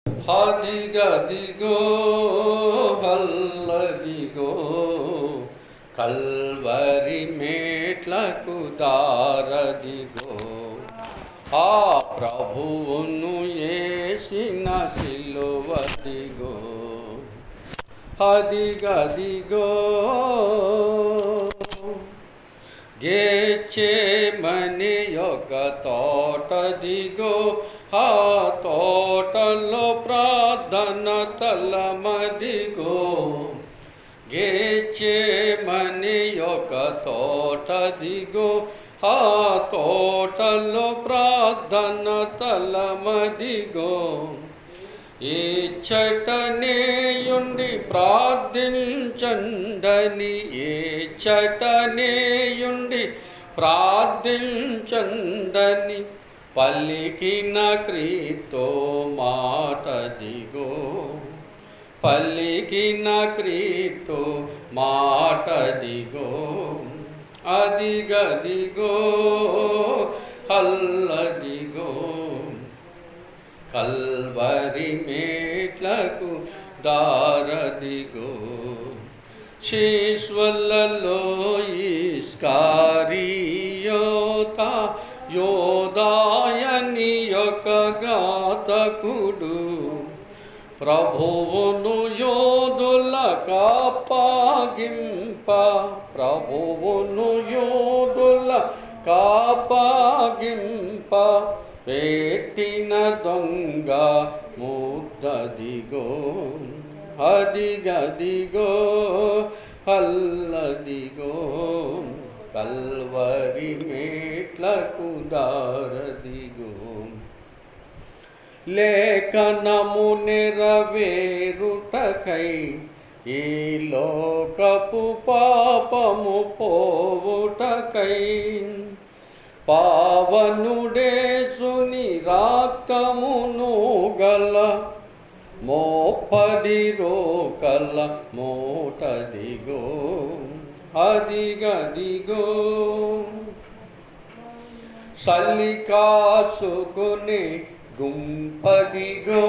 అదిగదిగో హల్లదిగో కల్వరి మేట్లకు దారదిగో ఆ ప్రభువును యేసిన సిలువదిగో అదిగదిగో గేచేమని ఒక తోటదిగో ఆ తోటలో ప్రార్థన తలమదిగో గేచేమని ఒక తోటదిగో ఆ తోటలో ప్రార్థన తలమదిగో ఈ చటనేయుండి ప్రార్థించండని ఏ చటనేయుండి ప్రార్థించండని పలికిన క్రీస్తు మాటదిగో పలికిన క్రీస్తు మాటదిగో అదిగదిగో హల్లదిగో కల్వరి మేట్లకు దారదిగో శీశ్వలలో ఇస్కారియోత యోదాయని యొక్క ఘాతకుడు ప్రభువును యోధుల కాపాగింప ప్రభువును యోధుల కాపాగింప పెట్టిన దొంగ ముద్దదిగో అదిగదిగో హల్లదిగో కల్వరి మేట్లకు దారదిగో లేఖనము నెరవేరుటకై ఈ లోకపు పాపము పోవుటకై పావనుడేసుని రాక్తమును గల మోపది రోకల మోటదిగో అదిగదిగో సల్లికాసుకుని గుంపదిగో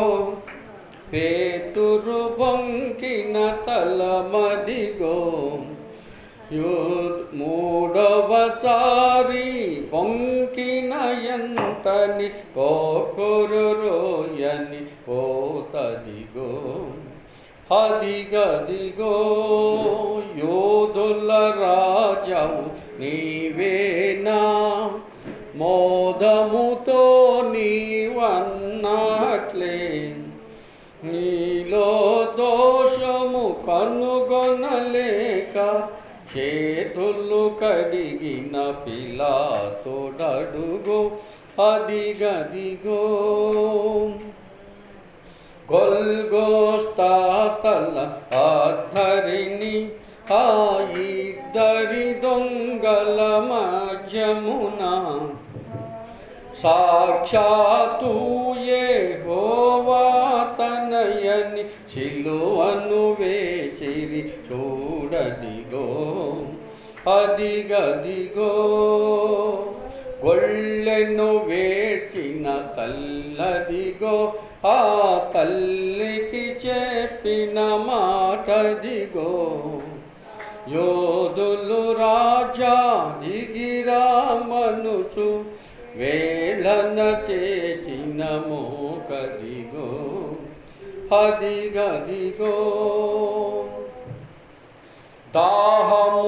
పేతురు బొంకిన తలమదిగో మూడవసారి పొంకిన ఎంతని కోకొరు రోయని పోతదిగో అదిగదిగో యోధుల రాజవు నీవేనా మోదముతో నీవన్నట్లే నీలో దోషము కనుగొనలేక చేతులు కడిగిన పిలాతోడడుగో అదిగదిగో గొల్గోస్తా తల ఆధరిని ఆ ఇద్దరి దొంగల మధ్యమున సాక్షాత్తు యెహోవా తనయని సిలువను వేసిరి చూడదిగో అదిగదిగో గొళ్ళెను వేర్చిన తల్లదిగో ఆ తల్లికి చెప్పిన మాటదిగో యోధులు రాజా దిగిరామనుచు వేళన చేసిన మోకదిగో అదిగదిగో దాహము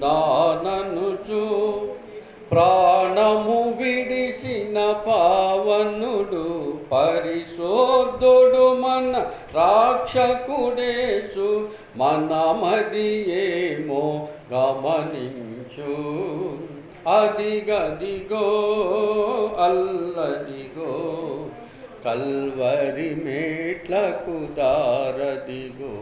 కొనుచుందాననుచు ప్రాణము విడిసిన పావనుడు పరిశోద్ధుడు మన రాక్షకుడేసు మనమది ఏమో గమనించు అదిగదిగో అల్లదిగో కల్వరి మేట్లకు దారదిగో